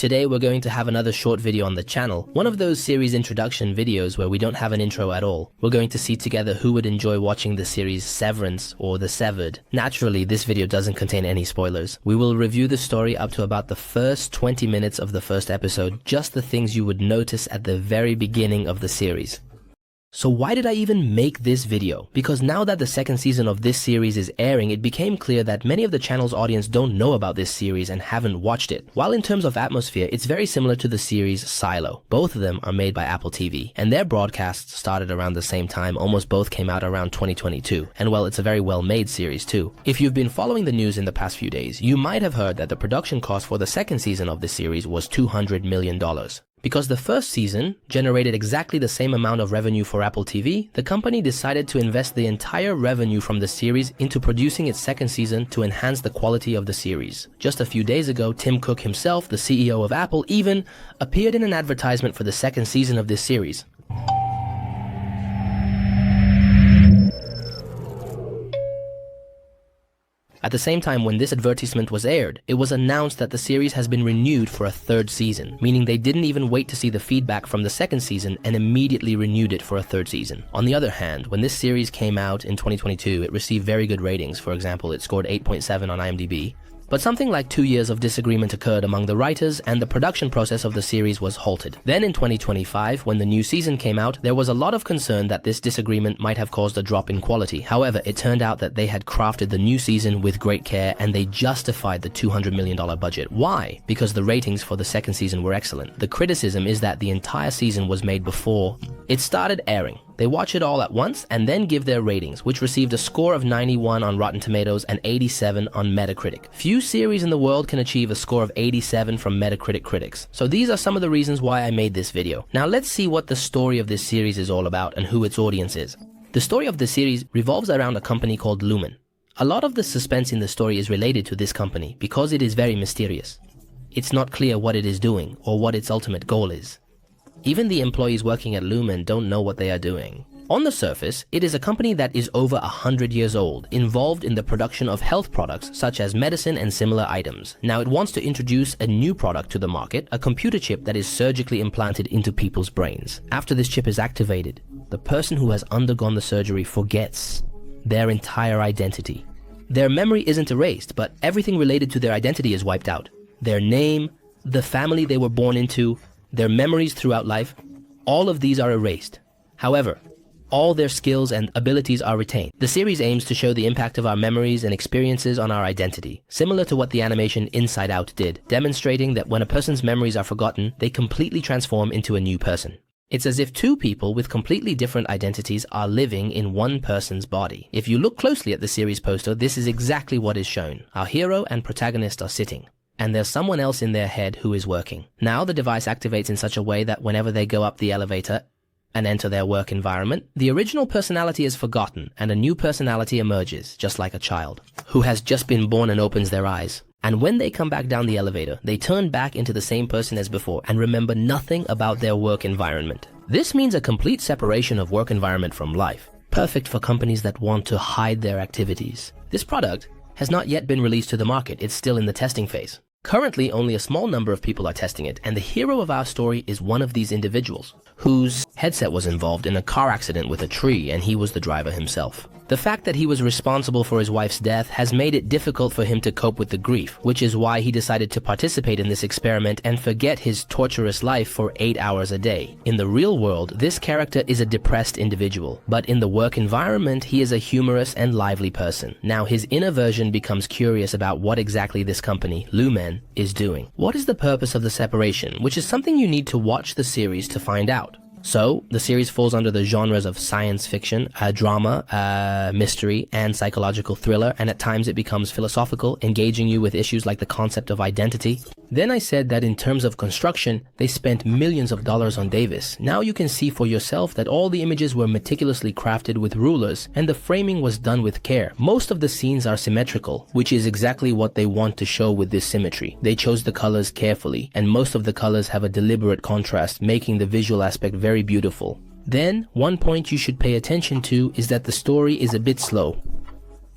Today we're going to have another short video on the channel, one of those series introduction videos where we don't have an intro at all. We're going to see together who would enjoy watching the series Severance or The Severed. Naturally, this video doesn't contain any spoilers. We will review the story up to about the first 20 minutes of the first episode, just the things you would notice at the very beginning of the series. So why did I even make this video? Because now that the second season of this series is airing, it became clear that many of the channel's audience don't know about this series and haven't watched it. While in terms of atmosphere, it's very similar to the series Silo. Both of them are made by Apple TV, and their broadcasts started around the same time. Almost both came out around 2022. And well, it's a very well-made series too. If you've been following the news in the past few days, you might have heard that the production cost for the second season of this series was $200 million. Because the first season generated exactly the same amount of revenue for Apple TV, the company decided to invest the entire revenue from the series into producing its second season to enhance the quality of the series. Just a few days ago, Tim Cook himself, the CEO of Apple, even appeared in an advertisement for the second season of this series. At the same time, when this advertisement was aired, it was announced that the series has been renewed for a third season, meaning they didn't even wait to see the feedback from the second season and immediately renewed it for a third season. On the other hand, when this series came out in 2022, it received very good ratings. For example, it scored 8.7 on IMDb. But something like 2 years of disagreement occurred among the writers, and the production process of the series was halted. Then in 2025, when the new season came out, there was a lot of concern that this disagreement might have caused a drop in quality. However, it turned out that they had crafted the new season with great care, and they justified the $200 million budget. Why? Because the ratings for the second season were excellent. The criticism is that the entire season was made before it started airing. They watch it all at once and then give their ratings, which received a score of 91 on Rotten Tomatoes and 87 on Metacritic. Few series in the world can achieve a score of 87 from Metacritic critics. So these are some of the reasons why I made this video. Now let's see what the story of this series is all about and who its audience is. The story of the series revolves around a company called Lumon. A lot of the suspense in the story is related to this company because it is very mysterious. It's not clear what it is doing or what its ultimate goal is. Even the employees working at Lumon don't know what they are doing. On the surface, it is a company that is over 100 years old, involved in the production of health products such as medicine and similar items. Now it wants to introduce a new product to the market, a computer chip that is surgically implanted into people's brains. After this chip is activated, the person who has undergone the surgery forgets their entire identity. Their memory isn't erased, but everything related to their identity is wiped out. Their name, the family they were born into, their memories throughout life, all of these are erased. However, all their skills and abilities are retained. The series aims to show the impact of our memories and experiences on our identity, similar to what the animation Inside Out did, demonstrating that when a person's memories are forgotten, they completely transform into a new person. It's as if two people with completely different identities are living in one person's body. If you look closely at the series poster, this is exactly what is shown. Our hero and protagonist are sitting, and there's someone else in their head who is working. Now the device activates in such a way that whenever they go up the elevator and enter their work environment, the original personality is forgotten and a new personality emerges, just like a child who has just been born and opens their eyes. And when they come back down the elevator, they turn back into the same person as before and remember nothing about their work environment. This means a complete separation of work environment from life, perfect for companies that want to hide their activities. This product has not yet been released to the market. It's still in the testing phase. Currently, only a small number of people are testing it, and the hero of our story is one of these individuals, whose headset was involved in a car accident with a tree, and he was the driver himself. The fact that he was responsible for his wife's death has made it difficult for him to cope with the grief, which is why he decided to participate in this experiment and forget his torturous life for 8 hours a day. In the real world, this character is a depressed individual, but in the work environment, he is a humorous and lively person. Now his inner version becomes curious about what exactly this company, Lumon, is doing. What is the purpose of the separation, which is something you need to watch the series to find out. So, the series falls under the genres of science fiction, drama, mystery, and psychological thriller, and at times it becomes philosophical, engaging you with issues like the concept of identity. Then I said that in terms of construction, they spent millions of dollars on Davis. Now you can see for yourself that all the images were meticulously crafted with rulers, and the framing was done with care. Most of the scenes are symmetrical, which is exactly what they want to show with this symmetry. They chose the colors carefully, and most of the colors have a deliberate contrast, making the visual aspect very beautiful. Then, one point you should pay attention to is that the story is a bit slow.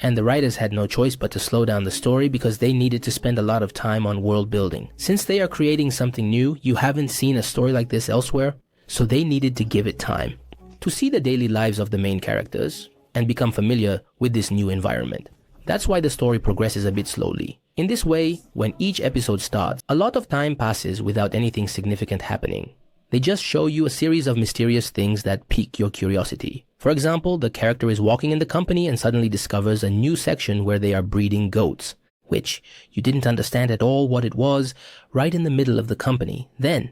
And the writers had no choice but to slow down the story because they needed to spend a lot of time on world building. Since they are creating something new, you haven't seen a story like this elsewhere, so they needed to give it time to see the daily lives of the main characters and become familiar with this new environment. That's why the story progresses a bit slowly. In this way, when each episode starts, a lot of time passes without anything significant happening. They just show you a series of mysterious things that pique your curiosity. For example, the character is walking in the company and suddenly discovers a new section where they are breeding goats, which you didn't understand at all what it was right in the middle of the company. Then,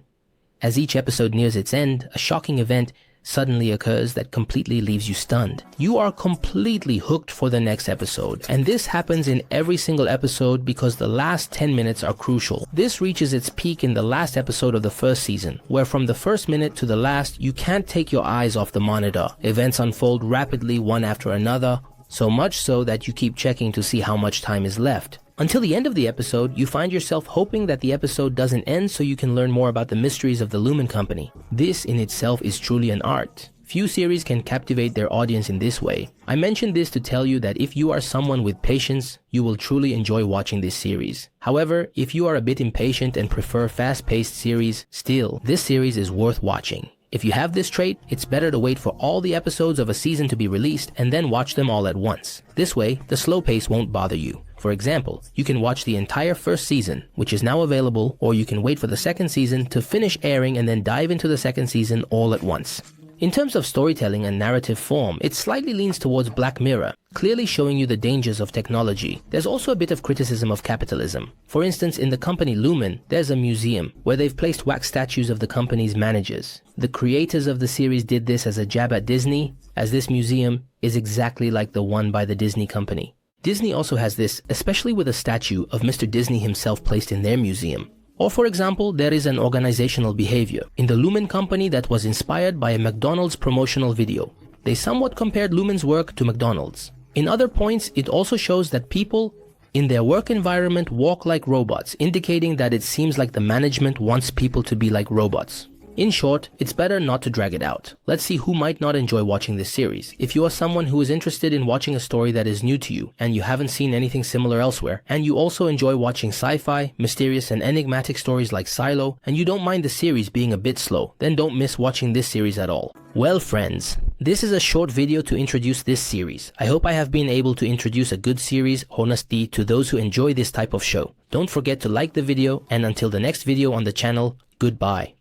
as each episode nears its end, a shocking event suddenly occurs that completely leaves you stunned. You are completely hooked for the next episode, and this happens in every single episode because the last 10 minutes are crucial. This reaches its peak in the last episode of the first season, where from the first minute to the last, you can't take your eyes off the monitor. Events unfold rapidly one after another, so much so that you keep checking to see how much time is left. Until the end of the episode, you find yourself hoping that the episode doesn't end so you can learn more about the mysteries of the Lumon Company. This in itself is truly an art. Few series can captivate their audience in this way. I mention this to tell you that if you are someone with patience, you will truly enjoy watching this series. However, if you are a bit impatient and prefer fast-paced series, still, this series is worth watching. If you have this trait, it's better to wait for all the episodes of a season to be released and then watch them all at once. This way, the slow pace won't bother you. For example, you can watch the entire first season, which is now available, or you can wait for the second season to finish airing and then dive into the second season all at once. In terms of storytelling and narrative form, it slightly leans towards Black Mirror, clearly showing you the dangers of technology. There's also a bit of criticism of capitalism. For instance, in the company Lumon, there's a museum where they've placed wax statues of the company's managers. The creators of the series did this as a jab at Disney, as this museum is exactly like the one by the Disney company. Disney also has this, especially with a statue of Mr. Disney himself placed in their museum. Or for example, there is an organizational behavior in the Lumon Company that was inspired by a McDonald's promotional video. They somewhat compared Lumon's work to McDonald's. In other points, it also shows that people in their work environment walk like robots, indicating that it seems like the management wants people to be like robots. In short, it's better not to drag it out. Let's see who might not enjoy watching this series. If you are someone who is interested in watching a story that is new to you, and you haven't seen anything similar elsewhere, and you also enjoy watching sci-fi, mysterious and enigmatic stories like Silo, and you don't mind the series being a bit slow, then don't miss watching this series at all. Well friends, this is a short video to introduce this series. I hope I have been able to introduce a good series, honestly, to those who enjoy this type of show. Don't forget to like the video, and until the next video on the channel, goodbye.